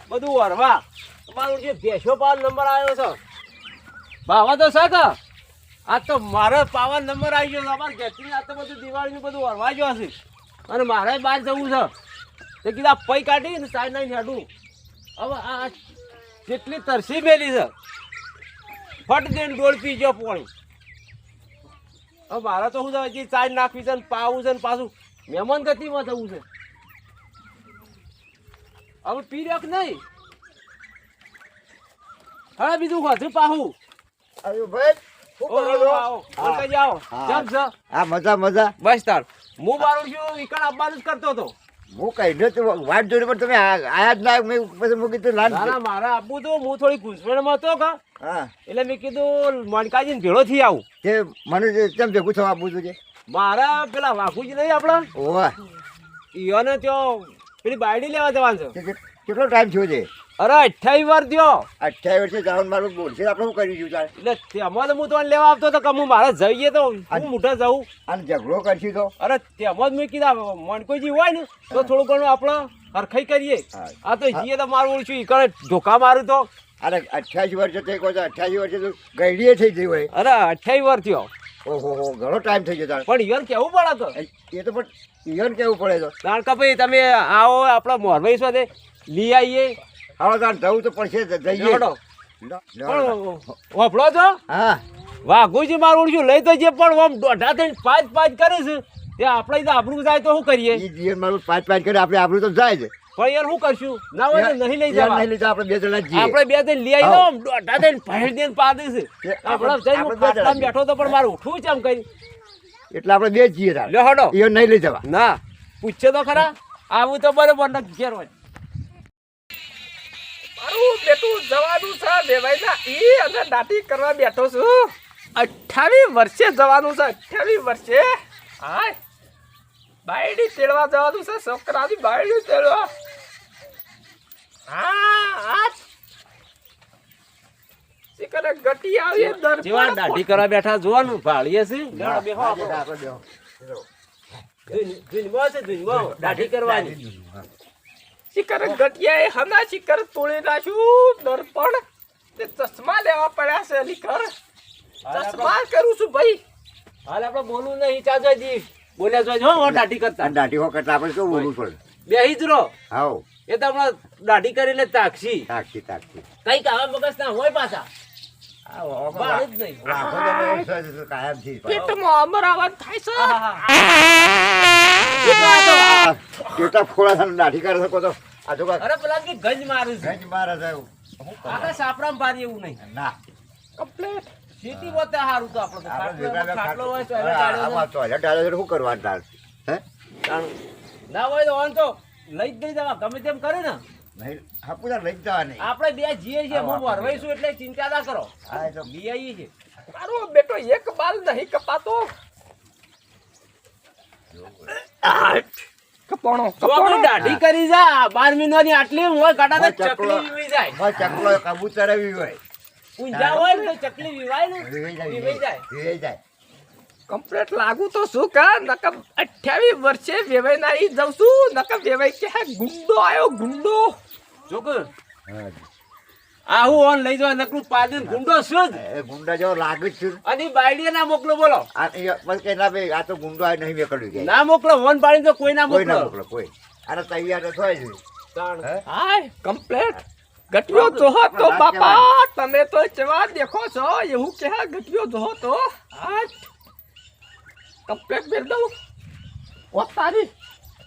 બધું વરવા તમારું જે ભેંસો પાવર નંબર આવ્યો છે ભાવા તો છે કે આ તો મારો પાવર નંબર આવી ગયો અમારે ઘેરથી આ તો બધું દિવાળીનું બધું વરવા ગયો હશે અને મારે બહાર જવું છે તે કીધું આ પૈ કાઢી ને સાઈડ નાઈને હેડું હવે આ જેટલી તરસી મેલી છે ફટ દઈને ડોળ પી ગયો પાણી હવે મારે તો શું છે હજી ચાય નાખવી છે ને પાવું છે ને પાછું મહેમાન ગતિમાં જવું છે હવે પી રહ્યો કે નહીં હા બીજું ખાધું પાહું બસ તાર હું મારું છું ઈકણ આવવાનું જ કરતો હતો હું કઈ વાત જોડે પણ તમે આયા જ ના મેં પછી મેં કીધું ના મારે આપવું તો હું થોડી ગુંચવણમાં હતો કા હા એટલે મેં કીધું મણકાજીને ભેળો થી આવું કે મને કેમ ભેગું થવા આપવું છું મારા પેલા વાઘુજી નહીં આપણા ઓવા ઈયોને ત્યાં પેલી બાયડી લેવા જવાનું છે કેટલો ટાઈમ થયો છે અરે 28 વાર થયો 28 વર્ષે જવાનું મારું બોલશે આપણે શું કર્યું છું તાર એટલે તેમાં તો હું તો લેવા આવતો હતો કે હું મારે જઈએ તો હું મોટા જવું અને ઝઘડો કરશું તો અરે તેમાં જ મેં કીધા મણકોજી હોય ને તો થોડું ઘણું આપણે હરખાઈ કરીએ આ તો જઈએ તો મારું ઓળશું ઈકડે ધોકા મારું તો અરે 28 વર્ષે તે કહો છો 28 વર્ષે તો ગઈડીએ થઈ ગઈ હોય અરે 28 વાર થયો ઓહો ઘણો ટાઈમ થઈ ગયો તાર પણ ઈવન કેવું પડે તો એ તો પણ ઈવન કેવું પડે તો કારણ કે ભાઈ તમે આવો આપણા મોરભાઈ સાથે લઈ આવીએ હવે તાર જવું તો પડશે જઈએ પણ વાપરો છો હા વાઘુજી મારું શું લઈ તો જે પણ આમ દોઢા થઈને પાંચ કરે છે તે આપણે તો આપણું જાય તો શું કરીએ એ જીવન મારું 5 કરે આપણે આપણું તો જાય છે પણ યાર શું કરશું ના હોય તો નહીં લઈ જવા નહીં લઈ જા આપણે બે જણા જઈએ આપણે બે થઈને લઈ આવી દો દોઢા થઈને પહેર દઈને પા દઈશ આપણે જઈને ખાટલામાં બેઠો તો પણ મારું ઉઠવું છે એમ કરી એટલે આપણે બે જઈએ તાર લે હડો એ નહીં લઈ જવા ના પૂછે તો ખરા આવું તો બરોબર ન ઘેર હોય મારું બેટું જવાનું છે દેવાઈના ઈ અને દાટી કરવા બેઠો છું 28 વર્ષે જવાનું છે 28 વર્ષે હાય બાયડી તેડવા જવાનું છે છોકરાની બાયડી તેડવા હા શિકરે ગટી આવી દર જેવા દાઢી કરવા બેઠા જોવાનું ભાળીએ છે લેડો બેહો આપણે દાઢી કરવાની શિકર ગટિયાએ હના શિકર તોડી નાખ્યું દર્પણ તે ચશ્મા લેવા પડ્યા છે લીકર ચશ્મા કરું છું ભાઈ હાલ આપણે બોલવું નહીં ચાચોજી બોલ્યા જો હો દાઢી કરતા દાઢી હો કરતા આપણે શું બોલવું પડે બેહી જ રહો હાઉ એ તો હમણાં દાઢી કરીને તાકશી તાકતી કઈ કાવા મગજ ના હોય પાછા બાળ જ નહીં કાયમ થી પેટમાં અમરાવત થાય છે કેટલા ફોડા થાય દાઢી કરે શકો તો આ જો અરે પેલા કે ગંજ મારું છે ગંજ મારે છે આખા સાપરામાં પારી એવું નહીં ના કમ્પ્લીટ સિટી બોતા હારું તો આપણે આપણે ખાટલો હોય તો આમાં ટોયલેટ ડાળે શું કરવાનું તાર હે ના હોય તો ઓન તો લઈ જ નહીં જવા ગમે તેમ કરે ને નહીં હાપુદાર લઈ જવા નહીં આપણે બે જીએ છીએ હું વરવાઈશું એટલે ચિંતા ના કરો હા એ તો બી આવીએ છીએ મારો બેટો એક બાલ નહીં કપાતો કપણો કપડો દાઢી કરી જા 12 મહિનાની આટલી હોય કાટા તો ચકલી વિવાઈ જાય હોય ચકલો કબૂતર આવી હોય ઊંઝા હોય ને તો ચકલી વિવાય ને વિવાઈ જાય જાય કમ્પ્લીટ લાગુ તો શું કા નકમ 28 વર્ષે વેવાઈ ના ઈ જઉં છું નકમ વેવાઈ કે ગુંડો આયો ગુંડો જોકર આ હું ઓન લઈ જવા નકરું પાદન ગુંડો શું જ એ ગુંડા જેવો લાગે છે અને બાયડીએ ના મોકલો બોલો આ બસ કે ના ભાઈ આ તો ગુંડો આ નહીં મેકડ્યું કે ના મોકલો વન પાડી તો કોઈ ના કોઈ ના મોકલો મોકલો કોઈ આને તૈયાર તો થાય છે હે હાય કમ્પ્લીટ ગટિયો જોહો તો બાપા તમે તો કેવા દેખો છો એવું કે ગટિયો જોહો તો હાય કમ્પ્લીટ બેર દઉં ઓતારી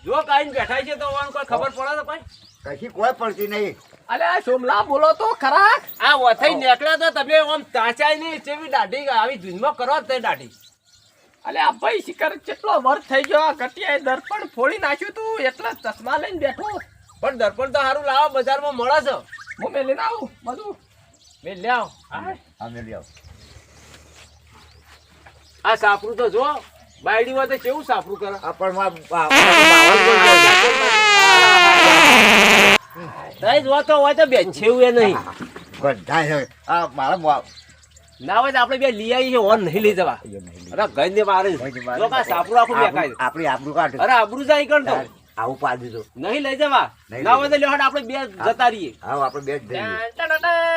જો કાઈને બેઠા છે તો ઓન કોઈ ખબર પડે તો કોઈ કશી કોઈ પડતી નહીં અલે આ સોમલા બોલો તો ખરા આ વથઈ નીકળ્યા તો તમે આમ તાચાઈ નહીં ચેવી દાઢી આવી ધૂનમાં કરો તે દાઢી અલે આ ભાઈ શિકર કેટલો વર્ષ થઈ ગયો આ ગટિયાએ દર્પણ ફોડી નાખ્યું તું એટલા ચશ્મા લઈને બેઠો પણ દર્પણ તો સારું લાવો બજારમાં મળે છે હું મેં લઈને આવું બધું મેં લ્યાવ અમે લઈ આવો આ સાપરું તો જો બાયડી હોય તો કેવું સાપરું કરે આ પણ માં તઈ જોતો હોય તો બેછેવું એ નહીં બધા છે આ મારા ના હોય તો આપણે બે લઈ આવીએ ઓન નહીં લઈ જવા અરે ગઈ ને મારે જો કા સાપરું આખું બેકાય આપણી આપણું કાઢ અરે આબરૂ જાય કણ તો આવું પાડી દીધું. નહીં લઈ જવા નહીં ના લઈ હોય તો લ્યો હેડ આપણે બે જતા રહીએ આવો આપણે બે જ જઈએ.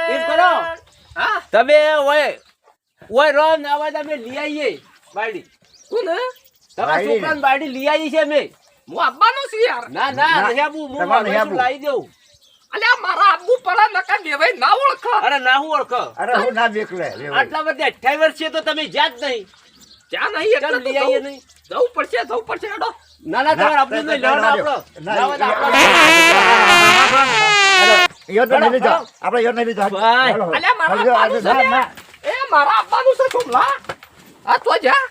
એમ કરો હા તમે ઓય રો ના હોય તો અમે લઈ આવીએ બાયડી કોણ હે? તમારા બાયડી ને? છોકરાને બાયડી લઈ આવી છે અમે હું આવવાનો છું યાર ના ના, નહીં આવું હું તમારે નહીં મારું આવવું. લાવી દઉં અલ્યા મારા આબુ પડા નકા વેવાઈ ના ઓળખ અરે ના હું ઓળખો અરે હું ના બેકલે આટલા બધા 28 વર્ષે તો તમે જ્યાં જ નહીં ત્યાં નહીં એટલે ચાલ તો લઈ આવીએ જવું નહીં જવું પડશે હેડો ના ના તમારે આપણું નહીં લેવાનું આપણો ના, ના હોય તો એ- આપણો યો તો નહીં લીધો આપણે યો નહીં લીધો ભાઈ. હાલો. અલ્યા મારા હાલો, આપવાનું છે ના, ને. ના. એ મારા આપવાનું છે છોમલા આ તો જા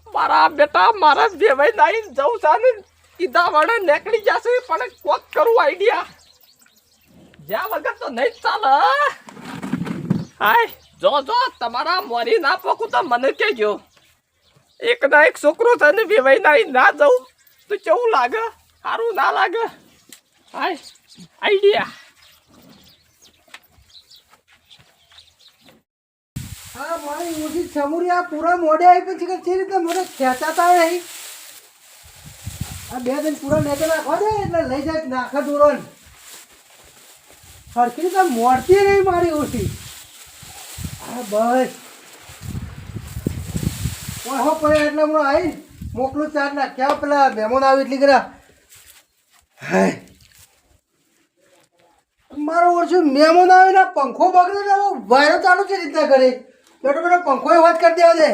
મારા બેટા મારા વેવાઈ નાઈ જવું છે ને કીધા વડે નીકળી જશે પણ કોક કરું આઈડિયા જ્યાં વગર તો નહીં જ ચાલે હાય જો તમારા મોરી ના પોકું તો મને કહેજો એક ના એક છોકરો છે ને વેવાઈ નાઈ ના જવું તો કેવું લાગે સારું ના લાગે હાય આઈડિયા હા મારી ઊંધી સમુરિયા પૂરા મોડે આવી પણ છે જે રીતે મને ખેંચાતા નહીં આ બે દિન પૂરા નેતો નાખવા દે એટલે લઈ જાય નાખા દોરણ સરખી રીતે મોડતી નહીં મારી ઓછી હા બસ હો પડે એટલે હમણાં આવી મોકલું ચાર નાખ્યા પેલા મહેમાન આવી એટલી કરા હાય મારો ઓછું મહેમાન આવે ને પંખો બગડે ને વાયરો ચાલુ છે રીતના કરે બેટો બેટો પંખો વાત કરી દેવા દે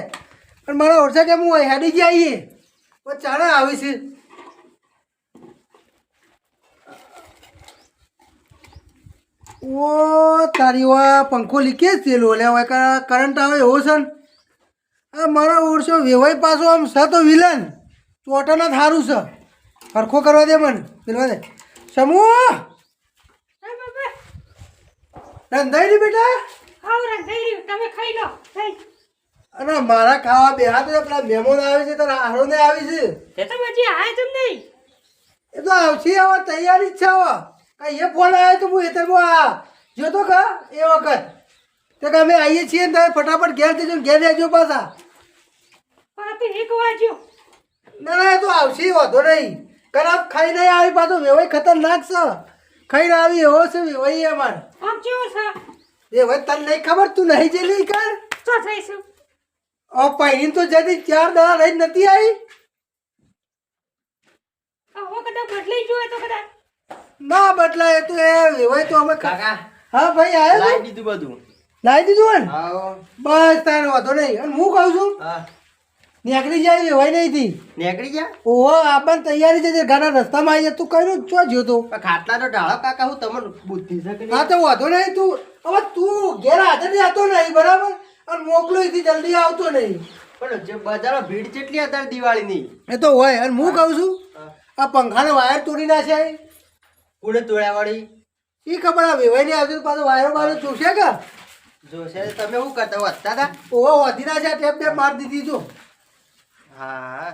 પણ મારા ઓછા કેમ હું હેડી જ આવીએ પણ ચાલે આવી છે ઓ તારી વા પંખો લીકે જ તેલો લે હવે કરંટ આવે એવો છે ને આ મારા ઓળશો વેવાઈ પાછો આમ છે તો વિલન ચોટાના થારું છે હરખો કરવા દે મને પેલવા દે સમૂહ રંધાઈ ની બેટા અરે મારા ખાવા બે હાથ પેલા મહેમાન આવે છે તારા હારો ને આવી છે એ તો આવશે હવે તૈયારી જ છે હવે કઈ એ ફોન આવ્યો તો હું એ તમે જોતો કા એ વખત તે કે અમે આવીએ છીએ ને તમે ફટાફટ ઘેર જજો ને ઘેર રહેજો પાછા ના ના એ તો આવશે વાંધો નહીં ખરાબ ખાઈ નહીં આવી પાછો વેવાઈ ખતરનાક છે ખાઈને આવી એવો છે વેવાઈ અમારે એ ભાઈ તને નહીં ખબર તું નહીં જેલી કર પહેરીને તો જતી 4 દાડા રહી નથી આવી ના બદલાય તો એ વેવાય તો અમે કાકા હા ભાઈ આવ્યો લાવી દીધું બધું લાવી દીધું ને આવો બસ તારે વાંધો નહીં અને હું કહું છું હા નીકળી જાય વેવાય નહીં થી નીકળી ગયા ઓહો આપણને તૈયારી છે ઘણા રસ્તામાં આવી તું કર્યું ચો જોતો પણ ખાટલા તો ઢાળો કાકા હું તમને બુદ્ધિ છે કે હા નહીં? તો વાંધો નહીં તું હવે તું ઘેર હાજર આવતો નહીં બરાબર અને મોકલો એથી જલ્દી આવતો નહીં પણ જે બજારમાં ભીડ કેટલી અત્યારે દિવાળીની એ તો હોય અને હું કહું છું આ પંખાનો વાયર તોડી નાખ્યા કુડે તોડ્યા વાળી એ ખબર આ વેવાઈ નહીં આવતી તો પાછો વાયરો બાયરો જોશે કે જોશે તમે શું કરતા વધતા હતા ઓહો વધી નાખ્યા ટેપ ટેપ મારી દીધી જો હા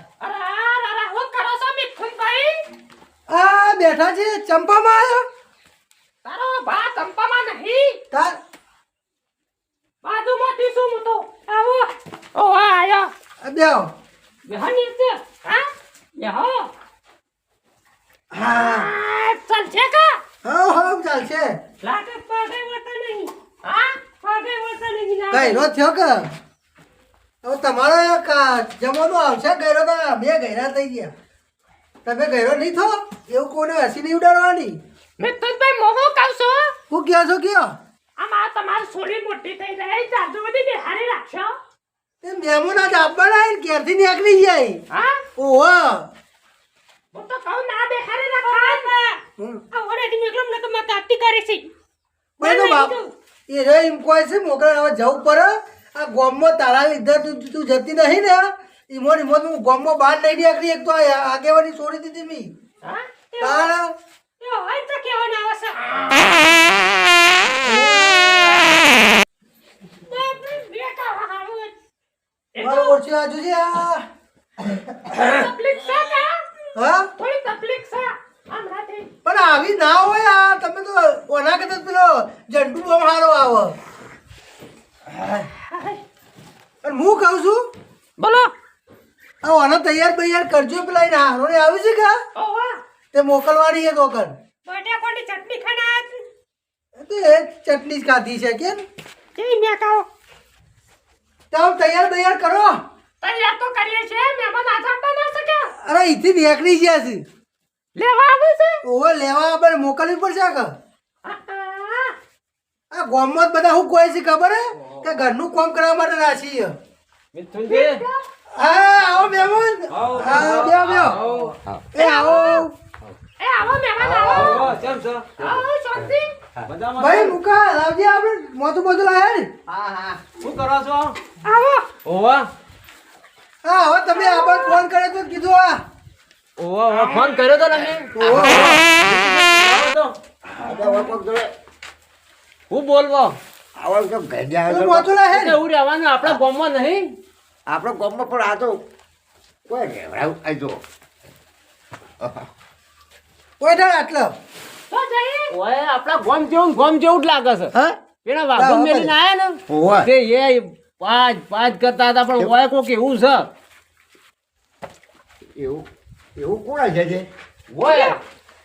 આ બેઠા છે ચંપામાં આવ્યો તારો ભા ચંપામાં નહીં તાર બાજુમાંથી શું મોટો આવો ઓ આયો આ બેહો બેહની છે હા બેહો હા ચાલ છે કા હા હા ચાલશે લાગે પાગે વતા નહીં હા પાગે વતા નહીં ગયરો થયો કે હવે તમારો એક જમવાનો આવશે ગયરો તો બે ગયરા થઈ ગયા તમે ગયરો નહીં થો એવું કોને હસી નહીં ઉડાડવાની મિત્તલભાઈ મોહો કહું છું હું કહો છો કયો આમાં તમારી સોરી મોટી થઈ રહી જાદુ બધી બિહારી રાખશો તે મહેમાન આજ આપવાના આવીને ઘેરથી નીકળી જાય હા ઓહો હું તો કહું ના બિહારી રાખા હમ. આ ઓરેડી મેકલમ ને તો મેં તાતી કરી છે પણ તો બાપ એ રે એમ કોઈ છે મોકલા હવે જવું પડે આ ગોમમાં તારા લીધે તું જતી નહીં ને ઈમોન હું ગોમમાં બહાર લઈ નીકળી એક તો આ આગેવાની છોડી દીધી મી હા તારા એ હોય તો કેવાના આવશે મારો ઓછો આજુ છે આ તકલીફ છે કા હા થોડી તકલીફ છે હમણાંથી પણ આવી ના હોય આ તમે તો ઓના કરતા પેલો જંડુ બમ હારો આવો અને હું કહું છું બોલો આ આનો તૈયાર બૈયાર કરજો પેલા એને હારો ને આવી છે કા ઓવા તે મોકલવાની એ દોકન બટાકોની ચટણી ખાના તો એ ચટણી જ ખાધી છે કે કેવી મે ખાઓ તમે તૈયાર બૈયાર કરો તૈયાર તો કરીએ છે મહેમાન આજાતા ના શકે અરે અહીંથી નીકળી ગયા છે લેવા આવે છે ઓવે લેવા આપણે મોકલવી પડશે કે આ ગામમાં જ બધા શું કહે છે ખબર હે કે ઘરનું કામ કરવા માટે રાશી છે મિથુનજી હા આવો મહેમાન આવો, હા બેહો બેહો એ આવો એ આવો મહેમાન આવો આવો, કેમ છો આવો શાંતિ મજામાં ભાઈ છો? મુકા લાવજે આપણે મોતું બધું લાયા ને હા હા શું કરો છો આવો ઓવા હા હવે તમે આবার ફોન કર્યો તો કીધું આ ઓવા ફોન કર્યો તો તમે આવો તો. હું બોલવો આવો તો ઘર જાય હું તો મોતું લાયા એટલે ને એવું રહેવાનું આપણા ગામમાં નહીં આપણો ગામમાં પણ આ તો કોઈ રહેવડાવું આ જો કોઈ ડાળ આટલો તો જઈએ ઓય આપણા ગામ જેવું જ લાગે છે હા પેલા વાઘો મેલીને આયા ને ઓવા તે એ પાંચ કરતા હતા પણ ઓય કોક એવું છે એવું એવું કોણ છે જે ઓય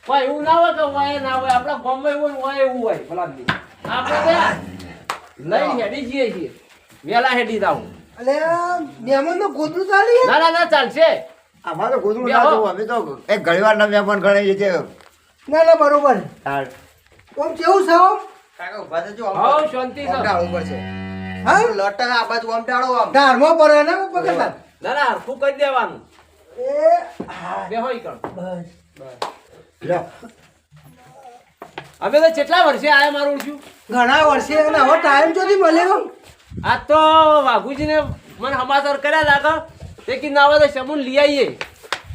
ઓય એવું ના હોય કે ઓય ના હોય આપણા ગામમાં એવું હોય એવું હોય ભલાદમી આપણે તો લઈને હેડી જઈએ છીએ વેલા હેડી જાવ અલે મહેમાન નો ગોદરું ચાલી ના ના ના ચાલશે અમારે તો ગોદડું ના જોવું અમે તો એક ઘડીવારના મહેમાન ગણાઈએ છીએ ના ના બરોબર તાર આમ કેવું છે આમ? કાકા ઉભા થજો હાઉ શાંતિ આમ છે ડાળવું પડશે હા લટન આ બાજુ આમ ડાળો આમ ધારમાં પડે ને પકડતા ના ના હરખું કરી દેવાનું એ હા બે હોય કણ બસ લ્યો. અમે તો કેટલા વર્ષે આયા મારું છું ઘણા વર્ષે અને હવે ટાઈમ ચોથી મળ્યો આ તો વાઘુજીને મને સમાચાર કર્યા લાગે તે કી ના આવે તો સમૂહ લઈ આવીએ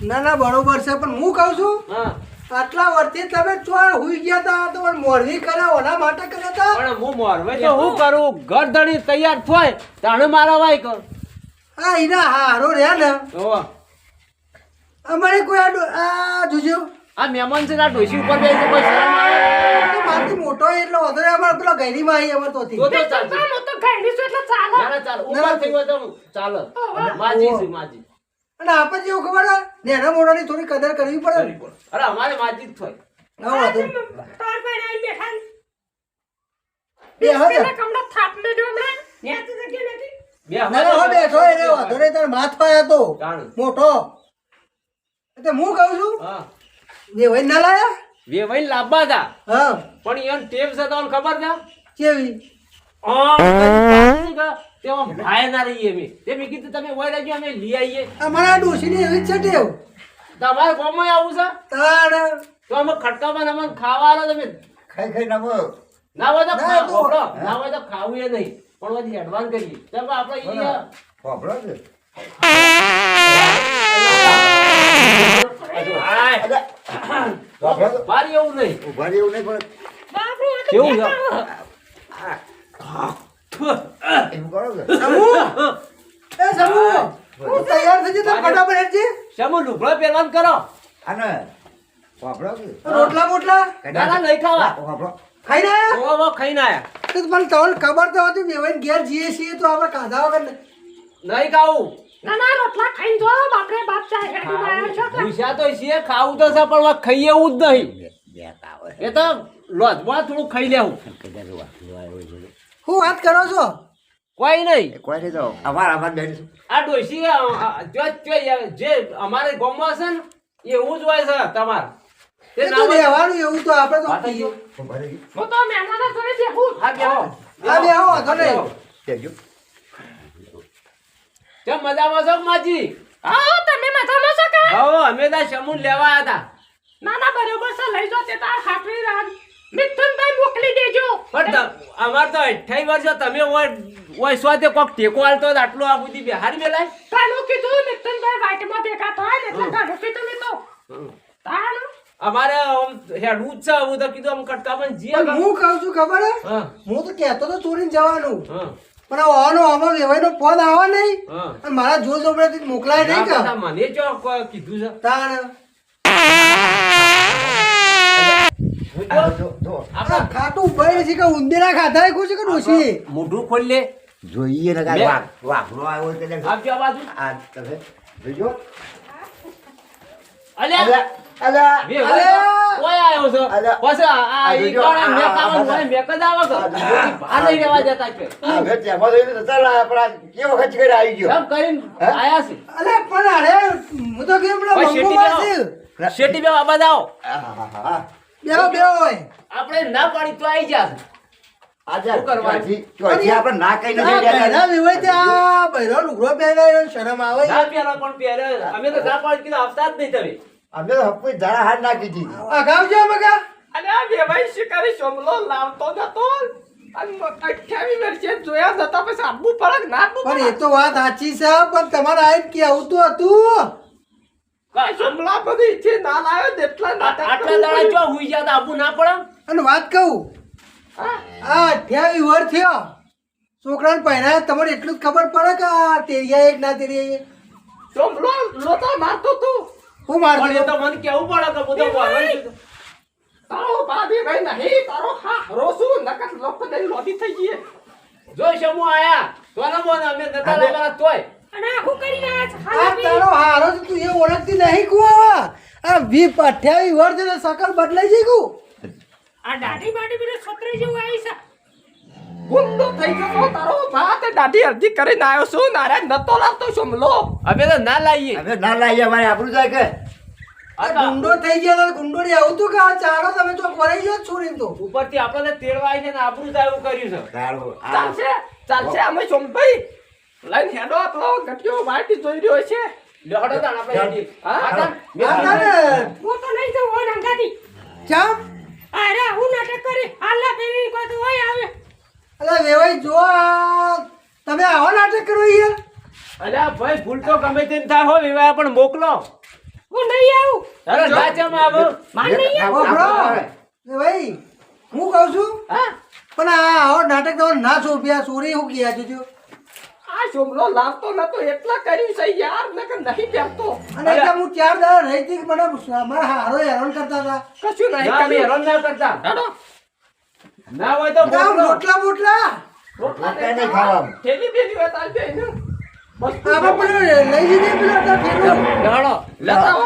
ના ના બરોબર છે પણ હું કહું છું હા આટલા વર્ષથી તમે ચોર હુઈ ગયા હતા તો પણ મોરવી કર્યા ઓના માટે કર્યા હતા પણ હું મોરવે તો હું કરું ઘર ધણી તૈયાર થાય તાણે મારા વાય કર હા એના હારો રહ્યા ને ઓવા અમારે કોઈ આ જોજો આ મહેમાન છે ને આ ડોશી ઉપર બેસી તો કોઈ શરમ આવે તો મારથી મોટો હોય એટલે વધારે અમારે પેલા ગૈરીમાં આવી અમારે તોથી તો ચાલશે હું તો ઘરની છું એટલે ચાલે ના ના ચાલ ઉપર થઈ હોય તો ચાલે માજી છે માજી અને આપણે જેવું ખબર હે નેના મોટાની થોડી કદર કરવી પડે ને. અરે અમારે માજી જ થાય ના વાંધો તાર ભાઈ આઈ બેઠા ને. બે હવે પેલા કમળા થાપ મે જો હમણાં ન્યાથી જગ્યા નથી બે ના ના હવે બેઠો એને વાંધો નહીં તારે માથ પાય હતો જાણ. મોટો એટલે હું કહું છું હા ને ભાઈ ના લાયા બે ભાઈ લાંબા હતા હા પણ એને ટેપ છે તમને ખબર છે કેવી તે આમ ભાઈ ના રહીએ અમે તે મેં કીધું તમે ઓય રહેજો અમે લઈ આવીએ અમારા ડોશીની એવી જ છે ટેવ તમારે ગામમાં આવું છે તાણ તો અમે ખટકામાં અમે ખાવા આલો તમે ખાઈ ખાઈ નમો ના હોય તો ના, ખાવ તો- ખોટો. ના હોય તો ખાવું એ નહીં પણ બધી એડવાન્સ કરીએ કેમ કે આપણે ઈ વાપરો છે હાય. વાપરો તો મારી એવું નહીં ઉભા રહી એવું નહીં પણ બાપુ આ તો કેવું છે એમ કરો કે સમૂહ એ સમૂહ હું તૈયાર થઈ જતો ફટાફટ હેડજે શમુ લુગડો પહેરવાનું કરો આને વાપરો કે રોટલા બોટલા ના ના નહીં ખાવા વાપરો ખાઈને આયા ઓ ખાઈને આયા તો પણ તમને ખબર તો હતી બેવાઈને ઘેર જઈએ છીએ તો આપણે ખાધા વગર નહીં ખાવું ના ના રોટલા ખાઈને જો બાપરે બાપ ચાય હેડી માં છો કે ભૂસ્યા તો છીએ ખાવું તો છે પણ વાત ખાઈએ એવું જ નહીં બે કાવે એ તો લોજમાં થોડું ખાઈ લેવું કદાચ વાપરો હું વાત કરો છો કોઈ નહીં કોઈ નહીં તો અમાર બેન આ ડોશી જે અમારે ગામમાં છે ને એવું જ હોય છે તમારે તે એ ના તો હોય રહેવાનું એવું તો આપણે તો વાત થઈ પીએ. ગયું. ઉભા રહી હું તો મહેમાનો જોડે બેહું હા બેહો હા, બેહો, વાંધો નહીં. દેજો કેમ મજામાં છો માજી આવો તમે મજામાં છો કે હો અમે તો સમૂહ લેવા હતા ના ના બરોબર છે લઈ જો તે તાર હાથવી રાન મિથુનભાઈ મોકલી દેજો પણ અમાર તો 28 વર્ષ તમે ઓય સ્વાતે કોક ટેકો આલતો હોય તો આટલું આ બુદ્ધિ બિહાર મેલાય તાનું કીધું મિથુનભાઈ વાટમાં ભેગા થાય ને એટલે ઘણું કીધું મેં તો તાનું અમારે આમ હેડવું જ છે હું તો કીધું આમ કટકામાં જીએ પણ હું કહું છું ખબર હે હા હું તો કહેતો તો ચોરીને જવાનું હા પણ આ વાનો આમાં વેવાઈનો ફોન આવે નહીં હા અને મારા જોર જોબડેથી મોકલાય નહીં ના, કા મને ચો કીધું છે તાણ આ જો જો આ ખાટું બળી છે કે ઉંદેરા ખાધા ખુશ છે કે ડોશી મોઢું ખોલી લે જોઈએ ને બે. વાપરો આવ્યો એટલે આપજો આ બાજુ આ તમે જોજો. અલ્યા અલ્યા, અલ્યા. વેવાઈ તો ઓય આવ્યો છો અલ્યા. પછી આ ઈ જોજો, કોણે આ- મેક આ- આવવાનું હોય મેક જ આવે છો બહાર નહીં રહેવા દેતા કે આ હવે તેમાં તો એને નતા લાયા, પણ આ કેવો ખર્ચ કરીને આવી ગયો. સબ કરીને હે? આયા છે અલે પણ અરે હું તો કેમ પેલા ઓય, મંગો શેઠી માં શેટી બે આબાદ આવો આહાહા. બેહો બેહો હોય આપણે ના પાડી તો આવી જા આજે શું કરવાનું? ચોથી આપણે ના કહીને ના જઈ રહ્યા પહેલા વિવાહ ત્યાં બૈરો લુગડો પહેરાયો ને શરમ આવે ના પહેરો પણ પહેરે અમે તો ના પાડી કીધું આવતા જ નહીં તમે અમે તો હપ્પુ ધારા હાથ નાખી દીધી. અગાઉ જો મગા અને આ વેવાઈ શિકારી સોમલો લાવતો નતો અને 28 વર્ષે જોયા નતા પછી આપવું પડે કે ના આપવું પણ પડે? એ તો વાત સાચી છે પણ તમારે આઈને કેવું તો હતું આ સોમલા બધી છે ના લાવ્યો ને એટલા નાટક આટલા કરવું દાડા પડ્યું. જો હુઈ જાત આબુ ના પડે અને વાત કહું હા? આ 28 વર્ષ થયો છોકરાને પહેરાય તમારે એટલું જ ખબર પડે કે આ તેરિયા એક ના તેરિયા એક સોમલો લોટા મારતો તું હું પણ એ મારતો તો મને કેવું પડે કે બધું વારવાઈ દીધું. તારો ભાભી ભાઈ નહીં તારો હા રોસું નકર લોકો દઈ લોટી થઈ ગઈ જો શમુ આયા તોને બોલ અમે નતા લાવ્યા તોય અને આખું કરીને આ છે આ ખાવા તારો હારો છે, તું એ ઓળખતી નહીં કુવા આ 28 વર્ષ એટલે શકલ બદલાઈ જઈ ગયું આ દાઢી બાઢી પેલો છોકરો જેવું આવી છે ગુંડો થઈ ગયો તારો ભાત દાઢી અડધી કરીને આવ્યો છું નારે નતો લાવતો સોમલો અમે તો ના લાવીએ અમે ના લાવીએ, અમારે આપણું જાય કે આ ગુંડો થઈ ગયા ગુંડો ને આવું તું કે આ ચાલો તમે તો ભરાઈ ગયો છોડીને તો ઉપરથી આપણે તો તેડવા આવીને ને આબરૂ થાય એવું કર્યું છે સારું. આ ચાલશે ચાલશે અમે સોમભાઈ લઈને હેડો આપણો ગટિયો વાટી જોઈ રહ્યો છે લેહડો તાણ આપણે હેડી. હા? હા તાણ. આ તારે હું તો નહીં જવું હોય અંગાથી ચમ અરે હું નાટક કરી હાલના પેલી કોઈ તો હોય આવે અલે વેવાઈ જો આ તમે આવો નાટક કરો યાર અલ્યા ભાઈ ભૂલ તો ગમે તેમ થાય હોય એવા પણ મોકલો હું નહીં આવું અરે ના ચમ આવો માર નહીં આવું આવો બરો વેવાઈ હું કહું છું હા પણ આ આવો નાટક તમે ના સોંપ્યા સોરી હું ગયા જોજો આ સોમલો લાવતો નતો એટલા કર્યું છે યાર નકર નહીં પહેરતો અને એટલે હું 4 દાડા રહી હતી કે મને મારા હારો હેરાન કરતા હતા કશું નહીં ના અમે કર્યું હેરાન ના કરતા હેડો ના હોય તો ના મોકલો મોટલા મોટલા રોટલા નહીં ખાવાનું. થેલી બેલી હોય તાર બેન બસ આમાં પેલો લઈ જઈને પેલો હતા ફેરવો લેહડો લેતા આવો.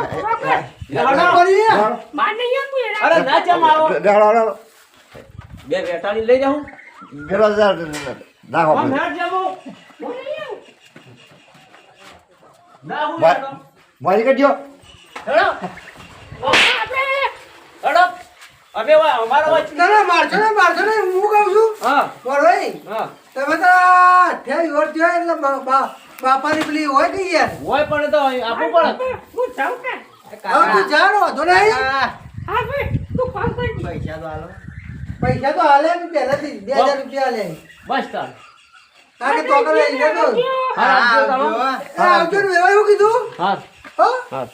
આમાં કરીએ માર નહીં આવું એરા અરે ના ચમ આવો લેવડો, લેવડો. બે વેટાણી લઈ જાઉં પેલો નાખો. આમ હેડ જાવો હું નહીં આવું ના હું વા- હેડો મારી કરજો. હેડો આપણે હેડો અમે વા અમારો વાત ના ના મારજો ને હું કહું છું હા ભાઈ હા તમે તો 28 વર્ષ થયા એટલે બાપાની પેલી હોય કે યાર હોય પણ તો આપવું પડે હું જાઉં કે હવે તું જાણો વાંધો નહીં હા ભાઈ તું ફોન કરજે પૈસા તો હાલે ને પહેલાથી 2000 રૂપિયા હાલે બસ તાર કારણ કે તો કરે હા આપજો તમે. આવજો ને વેવાઈ એવું કીધું હા હો હા